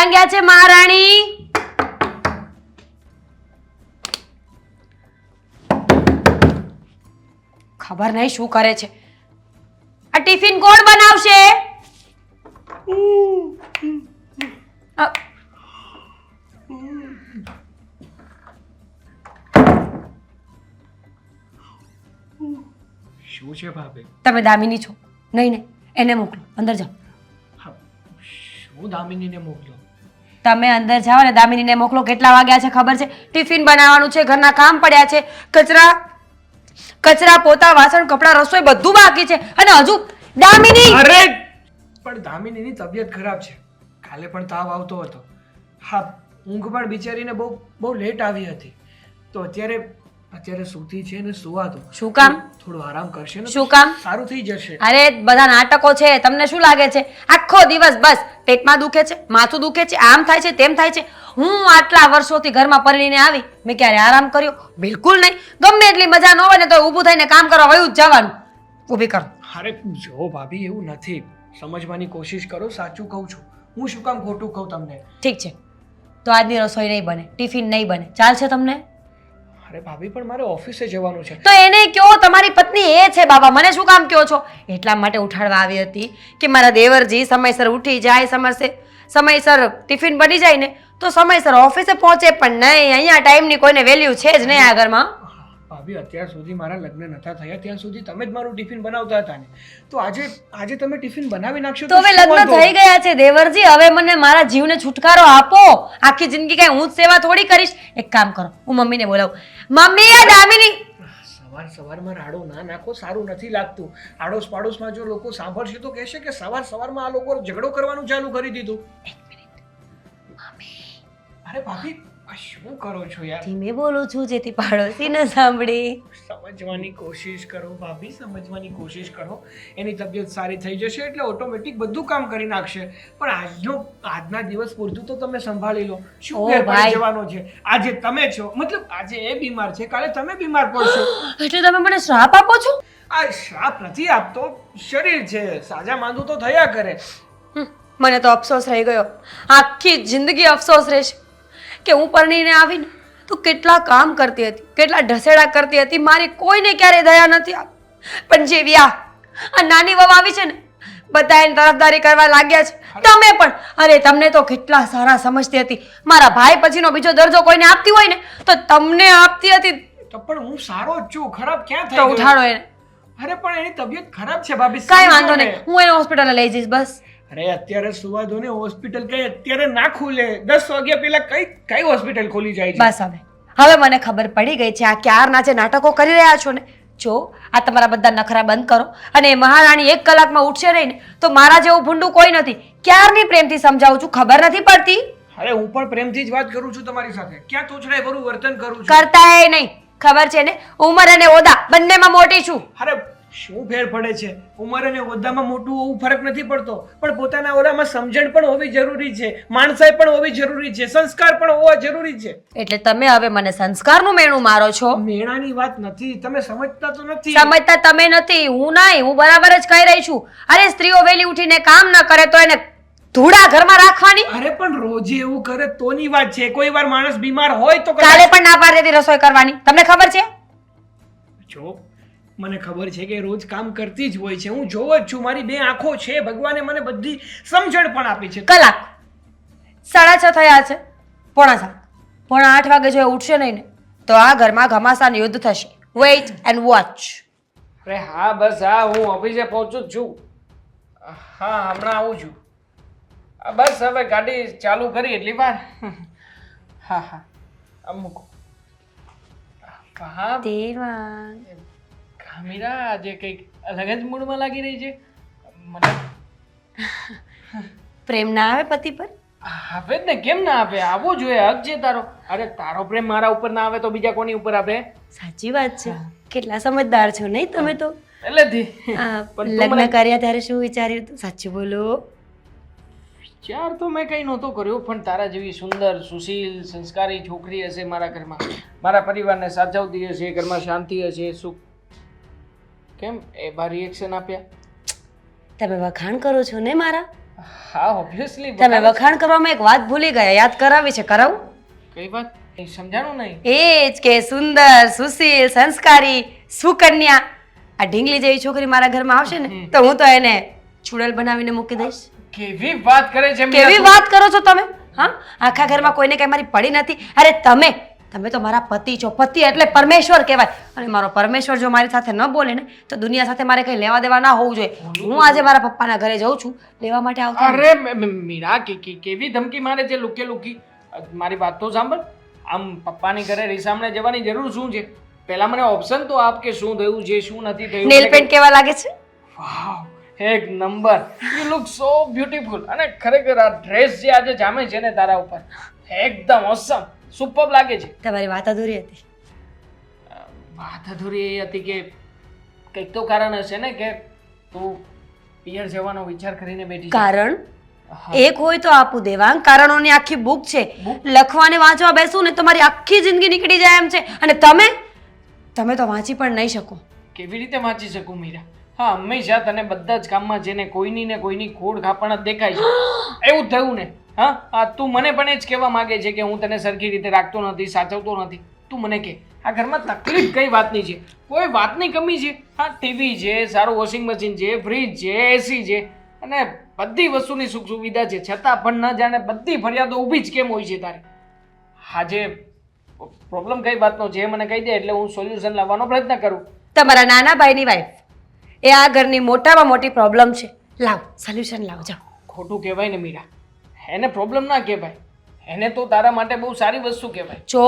ક્યાં ગયા છે મહારાણી? ખબર નહીં શું કરે છે. આ ટિફિન કોણ બનાવશે? શું છે ભાભી? તમે દામિની છો? નહીં નહીં, એને મોકલો, અંદર જાઓ. શું દામિનીને મોકલો? તમે અંદર જાઓ અને દામિનીને મોકલો. કેટલા વાગ્યા છે ખબર છે? ટિફિન બનાવવાનું છે, ઘરના કામ પડ્યા છે, કચરા પોતા વાસણ કપડાં રસોઈ બધું બાકી છે અને હજુ દામિની. અરે પણ દામિનીની તબિયત ખરાબ છે. કાલે પણ તાવ આવતો હતો. હા, ઊંઘ પણ બિચારીને બહુ લેટ આવી હતી. તો અત્યારે સૂતી છે ને સુવા દો. શું કામ? થોડું આરામ કરશે ને શું કામ? સારું થઈ જશે. અરે બધા નાટકો છે. તમને શું લાગે છે આખો દિવસ બસ પેટમાં દુખે છે, માથું દુખે છે, આમ થાય છે, તેમ થાય છે? હું આટલા વર્ષોથી ઘરમાં પરણીને આવી, મેં ક્યારે આરામ કર્યો? બિલકુલ નહીં. ગમે એટલી મજા ન હોય ને તો ઊભું થઈને કામ કરવા વયું જ જવાનું. ઊભી કરો. અરે જો ભાભી, એવું નથી. સમજવાની કોશિશ કરો. સાચું કહું છું. હું શું કામ ખોટું કહું તમને? ઠીક છે, તો આજની રસોઈ નહીં બને, ટિફિન નહીં બને, ચાલશે તમને? અરે ભાભી, પણ મારે ઓફિસે જવાનું છે. તો એને કયો તમારી પત્ની એ છે બાબા, મને શું કામ કહો છો? એટલા માટે ઉઠાડવા આવી હતી કે મારા દેવરજી સમયસર ઉઠી જાય, સમયસર ટિફિન બની જાય ને તો સમયસર ઓફિસે પહોંચે. પણ નહીં, અહીંયા ટાઈમની કોઈને વેલ્યુ છે જ નહીં આ ઘરમાં. ભાભી, અત્યાર સુધી મારા લગ્ન નતા થયા ત્યાં સુધી તમે જ મારું ટિફિન બનાવતા હતા ને. તો આજે તમે ટિફિન બનાવી નાખશો તો હવે લગ્ન થઈ ગયા છે દેવરજી, હવે મને મારા જીવને છુટકારો આપો. આખી જિંદગી કઈ હું જ સેવા થોડી કરીશ. એક કામ કરો, હું મમ્મીને બોલાવું. મમ્મી, આ દામિની. સવારમાં રાડો ના નાખો, સારું નથી લાગતું. આડોશ પાડોશમાં જો લોકો સાંભળશે તો કહેશે કે સવારમાં આ લોકો ઝઘડો કરવાનું ચાલુ કરી દીધું. અરે ભાભી, આ શું કરો છો યાર? ધીમે બોલું છું જેથી પાડોશી ન સાંભળે. સમજવાની કોશિશ કરો ભાભી, સમજવાની કોશિશ કરો. એની તબિયત સારી થઈ જશે એટલે ઓટોમેટિક બધું કામ કરી નાખશે. પણ આજના દિવસ પૂરતું તો તમે સંભાળી લો. શું ફેર પડી જવાનો છે? આજે તમે છો, મતલબ આજે એ બીમાર છે, કાલે તમે બીમાર પડશો. એટલે તમે મને શ્રાપ આપો છો? આ શ્રાપ નથી આપતો, શરીર છે, સાજા માંદું તો થયા કરે. મને તો અફસોસ રહી ગયો. આખી જિંદગી અફસોસ રહેશે કે હું પરણીને આવીને તો કેટલા કામ કરતી હતી, કેટલા ઢસેડા કરતી હતી, મારી કોઈને ક્યારે દયા નથી આપી. પણ જેવી આ નાની વહુ આવી છે ને, બધા એની તરફદારી કરવા લાગ્યા છે. તમે પણ, અરે તમને તો કેટલા સારા સમજતી હતી. મારા ભાઈ પછીનો બીજો દરજ્જો કોઈને આપતી હોય ને તો તમને આપતી હતી. તો પણ હું સારો જ છું, ખરાબ ક્યાં થઈ તો ગયો? ઉઠાડો એને. અરે પણ એની તબિયત ખરાબ છે ભાભી. કાંઈ વાંધો નહીં, હું એને હોસ્પિટલે લઈ જઈશ બસ. અરે અત્યારે સુવા દો ને. હોસ્પિટલ કઈ અત્યારે ના ખુલે. 10 વાગ્યા પહેલા કઈ હોસ્પિટલ ખોલી જાય છે? બસ હવે મને ખબર પડી ગઈ છે આ ક્યારના જે નાટકો કરી રહ્યા છો ને. જો આ તમારા બધા નખરા બંધ કરો અને મહારાણી 1 કલાકમાં ઉઠશે નહીં ને તો મારા જેવું ભૂંડું કોઈ નથી. ક્યારની પ્રેમથી સમજાવું છું, ખબર નથી પડતી? અરે હું પણ પ્રેમથી જ વાત કરું છું તમારી સાથે. ક્યાં તોછડાય ભરું વર્તન કરું છું? કરતાય નહીં. ખબર છે ને, ઉંમર અને ઓદા બંનેમાં મોટી છું. અરે શું ફેર પડે છે? ઉંમર અને હોદ્દામાં મોટું હોવું ફરક નથી પડતો, પણ પોતાના ઓલામાં સમજણ પણ હોવી જરૂરી છે, માણસાઈ પણ હોવી જરૂરી છે, સંસ્કાર પણ હોવા જરૂરી છે. એટલે તમે હવે મને સંસ્કારનું મેણું મારો છો? મેણાની વાત નથી, તમે સમજતા તો નથી. સમજતા તમે નથી, હું નહીં. હું બરાબર જ કહી રહી છું. અરે સ્ત્રીઓ વહેલી ઉઠીને કામ ન કરે તો એને ધૂળા ઘરમાં રાખવાની. અરે પણ રોજે એવું કરે તોની વાત છે. કોઈ વાર માણસ બીમાર હોય તો કાલે પણ ના પાડી દેતી રસોઈ કરવાની. તમને ખબર છે? જો મને ખબર છે કે રોજ કામ કરતી જ હોય છે. હું જોવ જ છું. મારી 2 આંખો છે. ભગવાને મને બધી સમજણ પણ આપી છે. કલાક 6:30 થયા છે. 7:45 8 વાગે જો ઉઠશે નહીં ને તો આ ઘરમાં ઘમાસાન યુદ્ધ થશે. Weight and watch. અરે હા, બસ હા, હું ઓફિસે પહોંચું જ છું. હા, હમણાં આવું છું. બસ હવે ગાડી ચાલુ કરી એટલી વાર. હા, અમુક. હા દેવાંગ, મીરા આજે કંઈક અલગ જ મૂડમાં લાગી રહી છે. મને પ્રેમ ના આવે પતિ પર? આવે જ ને, કેમ ના આવે? આવવો જોઈએ, હક છે તારો. અરે તારો પ્રેમ મારા ઉપર ના આવે તો બીજા કોની ઉપર આવે? સાચી વાત છે. કેટલા સમજદાર છો નહીં તમે તો. પહેલેથી લગ્ન કર્યા ત્યારે શું વિચાર્યું હતું? સાચું બોલો. વિચાર તો મેં કંઈ નહોતો કર્યો, પણ તારા જેવી સુંદર, સુશીલ, સંસ્કારી છોકરી હશે મારા ઘરમાં, મારા પરિવારને સાચવતી હશે, ઘરમાં શાંતિ હશે, સુખ. કેમ એવા રિએક્શન આપ્યા? તમે વખાણ કરો છો ને મારા? હા ઓબ્વિયસલી તમે વખાણ કરવામાં એક વાત ભૂલી ગયા, યાદ કરાવી છે, કરાવું? કઈ વાત સમજાણું નહીં. એ જ કે સુંદર, સુશીલ, સંસ્કારી, સુકન્યા. આ ઢીંગલી જેવી છોકરી મારા ઘરમાં આવશે ને તો હું તો એને ચૂડેલ બનાવીને મૂકી દઈશ. કેવી વાત કરે છે મીરા કેવી તું? વાત કરો છો તમે? હા, આખા ઘરમાં કોઈને કઈ મારી પડી નથી. અરે તમે તો મારા પતિ છો. પતિ એટલે પરમેશ્વર કહેવાય. અને મારો પરમેશ્વર જો મારી સાથે ન બોલે ને તો દુનિયા સાથે મારે કઈ લેવા દેવા ના હોવું જોઈએ. હું આજે મારા પપ્પાના ઘરે જઉં છું લેવા માટે આવતા. અરે મીરા કેવી ધમકી મારે છે લુકે લુકી. મારી વાત તો સાંભળ. આમ પપ્પાની ઘરે રીસામણે જવાની જરૂર શું છે? પહેલા મને ઓપ્શન તો આપ કે શું થયું છે શું નથી થયું. નેલ પેન્ટ કેવા લાગે છે? વાવ, એક number. You look so beautiful. અને ખરેખર આ ડ્રેસ જે આજે જામે છે ને તારા ઉપર એકદમ ઓસમ, સુપર લાગે છે. તમારી વાત અધૂરી હતી. વાત અધૂરી એ હતી કે કંઈક તો કારણ હશે ને કે તું પિયર જવાનો વિચાર કરીને બેઠી છે. કારણ એક હોય તો આપું દેવાંગ. કારણોની આખી બુક છે. લખવાને વાંચવા બેસું ને તો મારી આખી જિંદગી નીકળી જાય એમ છે. અને તમે તો વાંચી પણ નહીં શકો. કેવી રીતે વાંચી શકું મીરા? હા, હંમેશા તને બધા જ કામમાં જેને કોઈની ને કોઈની ખોડ ખાપણ જ દેખાય છે. એવું થયું ને? હા, તું મને પણ એ જ કહેવા માંગે છે કે હું તને સરખી રીતે રાખતો નથી, સાચવતો નથી. તું મને કે આ ઘરમાં તકલીફ કઈ વાતની છે? કોઈ વાતની કમી છે? હા, ટીવી છે, સારું વોશિંગ મશીન છે, ફ્રીજ છે, એસી છે અને બધી વસ્તુની સુખ સુવિધા છે, છતાં પણ ન જાણે બધી ફરિયાદો ઊભી જ કેમ હોય છે તારી? આજે પ્રોબ્લેમ કઈ વાતનો છે મને કહી દે એટલે હું સોલ્યુશન લાવવાનો પ્રયત્ન કરું. તમારા નાના ભાઈની વાઈફ એ આ ઘરની મોટામાં મોટી પ્રોબ્લેમ છે. લાવ સોલ્યુશન લાવ જાઓ. ખોટું કહેવાય ને મીરા. એને પ્રોબ્લેમ ના કહેવાય. એને તો તારા માટે બહુ સારી વસ્તુ કહેવાય. જો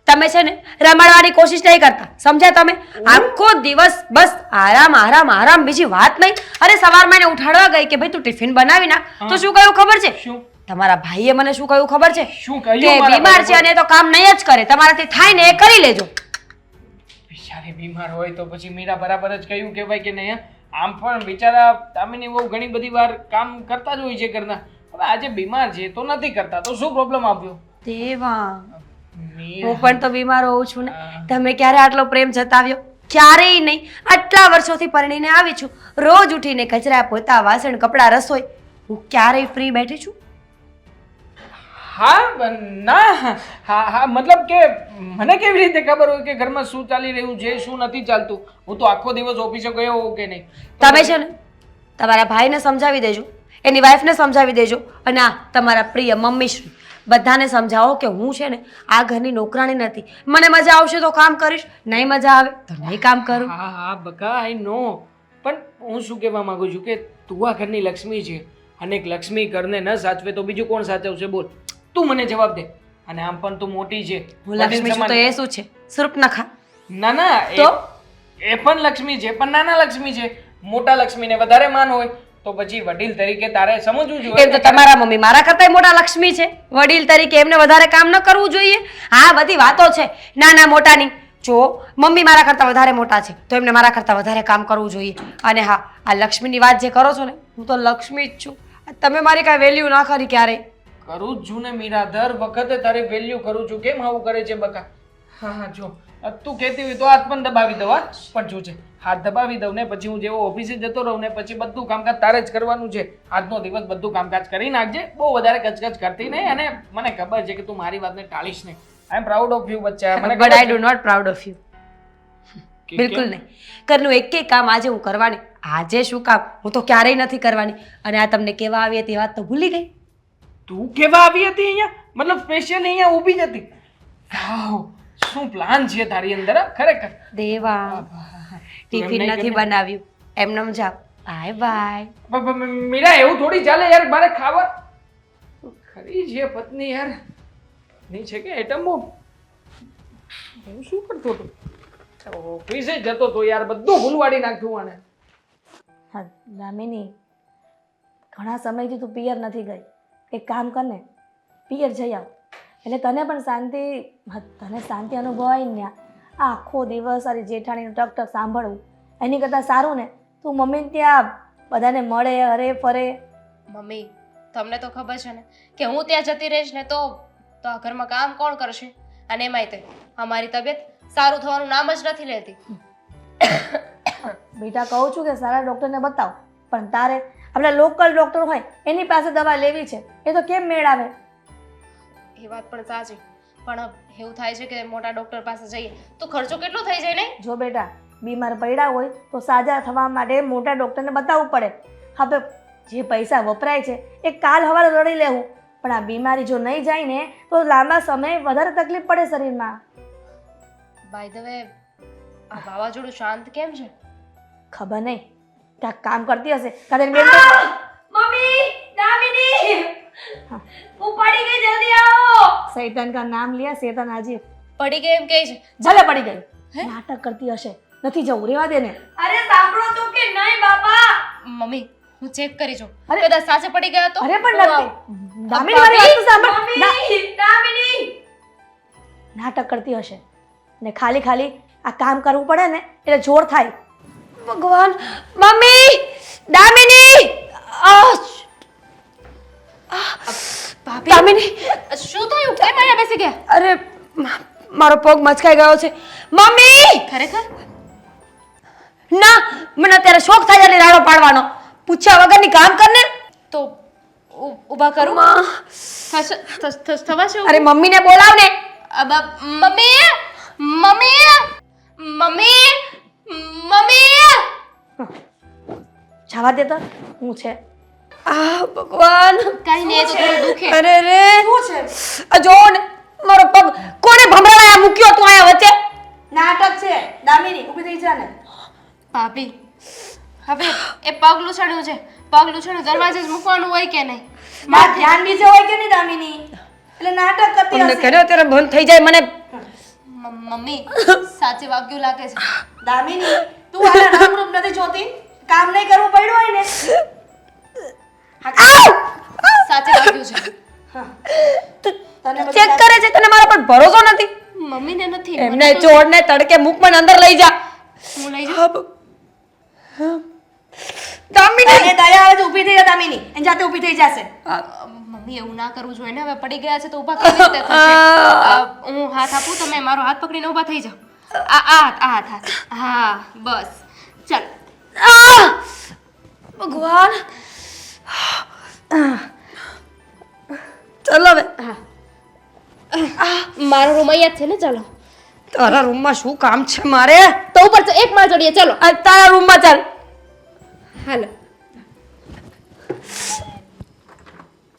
તમે છે ને રમાડવાની કોશિશ નહીં કરતા, સમજ્યા તમે? આખો દિવસ બસ આરામ આરામ આરામ, બીજી વાત નહીં. અરે સવારમાં એને ઉઠાડવા ગઈ કે ભાઈ તું ટિફિન બનાવી નાખ તો શું કહ્યું ખબર છે? શું તમારા ભાઈએ મને શું કહ્યું ખબર છે? શું કહ્યું? કે મારા બીમાર ભાઈએ? છે અને એ તો કામ નહીં જ કરે, તમારાથી થાય ને એ કરી લેજો. બિચારી બીમાર હોય તો પછી મીરા બરાબર જ કહ્યું કહેવાય કે નહીં? આમ પણ બિચારા દામિની બહુ ઘણી બધી વાર કામ કરતા જ હોય છે ઘરના. હવે આજે બીમાર છે તો નથી કરતા તો શું પ્રોબ્લેમ આવ્યો? દેવા મીરા, હું પણ તો બીમાર હોઉં છું ને. તમે ક્યારે આટલો પ્રેમ જતાવ્યો? ક્યારેય નહીં. આટલા વર્ષોથી પરણીને આવી છું, રોજ ઉઠીને કચરા પોતા વાસણ કપડાં રસોઈ, હું ક્યારેય ફ્રી બેઠી છું? હા ના હા મતલબ કે મને કેવી રીતે ખબર હોય કે ઘરમાં શું ચાલી રહ્યું છે શું નથી ચાલતું? હું તો આખો દિવસ ઓફિસે ગયો હોઉં કે નહીં. તમે છે ને તમારા ભાઈને સમજાવી દેજો, એની વાઈફને સમજાવી દેજો અને આ તમારા પ્રિય મમ્મીશ્રી બધાને સમજાવો કે હું છે ને આ ઘરની નોકરાણી નથી. મને મજા આવશે તો કામ કરીશ, નહીં મજા આવે તો નહીં કામ કરું. હા બકા આઈ નો. પણ હું શું કહેવા માંગુ છું કે તું આ ઘરની લક્ષ્મી છે અને એક લક્ષ્મી ઘરને ન સાચવે તો બીજું કોણ સાચવશે? બોલ, તું મને જવાબ દે. અને આમ પણ તું મોટી છે. હું લક્ષ્મી છું તો એ શું છે? સૂર્પનખા? ના તો? એ પણ લક્ષ્મી છે પણ નાના લક્ષ્મી છે. મોટા લક્ષ્મીને વધારે માન હોય તો પછી વડીલ તરીકે તારે સમજવું જોઈએ. એમ તો તમારા મમ્મી મારા કરતા મોટા લક્ષ્મી છે. વડીલ તરીકે એમને વધારે કામ ન કરવું જોઈએ? હા, બધી વાતો છે નાના મોટાની. જો મમ્મી મારા કરતા વધારે મોટા છે તો એમને મારા કરતા વધારે કામ કરવું જોઈએ. અને હા, આ લક્ષ્મીની વાત જે કરો છો ને, હું તો લક્ષ્મી જ છું. તમે મારી કાંઈ વેલ્યુ ના કરી ક્યારેય. કરું જ છું ને મીરા, દર વખતે તારી વેલ્યુ કરું છું. કેમ આવું કરે છે બકા? હા જો તું કહેતી હોય તો હાથ પણ દબાવી દઉં. હા પણ શું છે, હાથ દબાવી દઉં ને પછી હું જેવો ઓફિસે જતો રહું ને પછી બધું કામકાજ તારે જ કરવાનું છે. આજનો દિવસ બધું કામકાજ કરી નાખજે, બહુ વધારે કચકચ કરતી નહીં. અને મને ખબર છે કે તું મારી વાતને ટાળીશ નહીં. I am proud of you બચ્ચા. મને but I do not proud of you. કે બિલકુલ નહીં. ઘરનું એક કામ આજે હું કરવાની. આજે શું કામ, હું તો ક્યારેય નથી કરવાની. અને આ તમને કેવા આવી હતી વાત તો ભૂલી ગઈ. તું કેવા આવી હતી અહીંયા? મતલબ સ્પેશિયલી અહીંયા ઊભી જ હતી? વાવ, શું પ્લાન છે તારી અંદર? ખરેખર દેવા ટિફિન નથી બનાવ્યું, એમનેમ જાઓ. Bye bye. મીરા એવું થોડી ચાલે યાર, મારે ખાવા ખરી છે પત્ની યાર. નહીં છે કે એટમ બોમ્બ. હું શું કરતો હતો? ઓફિસે જતો તો યાર, બધું ભૂલવાડી નાખ્યું આને. હા દામિની, ઘણા સમયથી તું પિયર નથી ગઈ. એક કામ કર ને, પિયર જઈ આવ. એટલે તને પણ શાંતિ અનુભવાય ને. આખો દિવસ સારી જેઠાણીનું ટક ટક સાંભળવું એની કરતાં સારું ને તું મમ્મીને ત્યાં બધાને મળે, હરે ફરે. મમ્મી, તમને તો ખબર છે ને કે હું ત્યાં જતી રહીશ ને તો આ ઘરમાં કામ કોણ કરશે? અને એમાંય તે અમારી તબિયત સારું થવાનું નામ જ નથી લેતી. બેટા કહું છું કે સારા ડૉક્ટરને બતાવ, પણ તારે આપણા લોકલ ડૉક્ટર હોય એની પાસે દવા લેવી છે, એ તો કેમ મેળ આવે? એ વાત પણ સાચી, પણ એવું થાય છે કે મોટા ડોક્ટર પાસે જઈએ તો ખર્ચો કેટલો થઈ જાય નહીં? જો બેટા, બીમાર પડ્યા હોય તો સાજા થવા માટે મોટા ડૉક્ટરને બતાવવું પડે. હવે જે પૈસા વપરાય છે એ કાલ સવારે રડી લેવું, પણ આ બીમારી જો નહીં જાય ને તો લાંબા સમય વધારે તકલીફ પડે શરીરમાં. બાય ધ વે, આ વાવાઝોડું શાંત કેમ છે? ખબર નહીં, ક્યાંક કામ કરતી હશે. કાદર બેન તો મમ્મી, દામિની, હું પડી ગઈ, જલ્દી આવો. શૈતાન કા નામ લિયા શૈતાન હાજીર. પડી ગઈ એમ કહે છે? ભલે પડી ગઈ, નાટક કરતી હશે. નથી જવું, રેવા દે ને. અરે સાંભળો તો કે નહીં બાપા. મમ્મી, હું ચેક કરી જોઉં. અરે! કદાચ સાચે પડી ગયા તો? અરે પણ નથી. દામિની મારી વાત તો સાંભળ. મમ્મી, દામિની. નાટક કરતી હશે ને ખાલી ખાલી આ કામ કરવું પડે ને એટલે જોર થાય. ભગવાન, મમ્મી, દામિની. ભાભી, દામિની, શું થયું? કેમ અહીંયા બેસી ગયા? અરે મારો પગ મચકાઈ ગયો છે. મમ્મી, ખરેખર? ના, મને અત્યારે શોખ થાય એટલે રાડો પાડવાનો. પૂછ્યા વગરની કામ કરને. તો ઊભા કરું? માં. થવાશે? અરે મમ્મીને બોલાવ ને. Mummy, mummy, mummy, mummy. જવા દે તો. હું છે. ભગવાન, કઈ નહીં, એ તો થોડું દુખે. અરે રે, શું છે? આ જો ને મારો પગ કોને ભમરાળા મૂક્યો તું આયા વચ્ચે? નાટક છે. દામિની ઊભી થઈ જા ને. ભાભી, હવે એ પગ લૂછણ્યું છે. પગ લૂછણ્યું દરવાજે જ મૂકવાનું હોય કે નહીં? માર ધ્યાન બીજે હોય કે નહીં દામિની? એટલે નાટક કરતી તમને હશે. કર્યો ત્યારે બંધ થઈ જાય મને. મમ્મી, સાચે વાગ્યું લાગે છે. દામિની, તું આના નામરૂપ નથી જોતી? કામ નહીં કરવું પડ્યું હોય ને. સાચે વાગ્યું છે. તને બધું ચેક કરે છે, તને મારા પર ભરોસો નથી. મમ્મીને નથી. એમને ચોરને તડકે મૂક મને અંદર લઈ જા. હું લઈ જાઉં. દામિની, તને દયા આવે તો ઊભી થઈ જા દામિની. એની જાતે ઊભી થઈ જશે. મમ્મી, એવું ના કરવું જોઈએ ને. હવે પડી ગયા છે તો ઊભા કેવી રીતે થશે? હું હાથ આપું, તમે મારો હાથ પકડીને ઊભા થઈ જાઓ. આ હાથ. હા, બસ. ચાલ. ભગવાન. ચાલો હવે. મારો રૂમ અહીંયા જ છે ને? ચાલો. તારા રૂમમાં શું કામ છે મારે? તો ઉપર એક માળ ચડીએ. ચાલો. તારા રૂમમાં ચાલ. હાલો.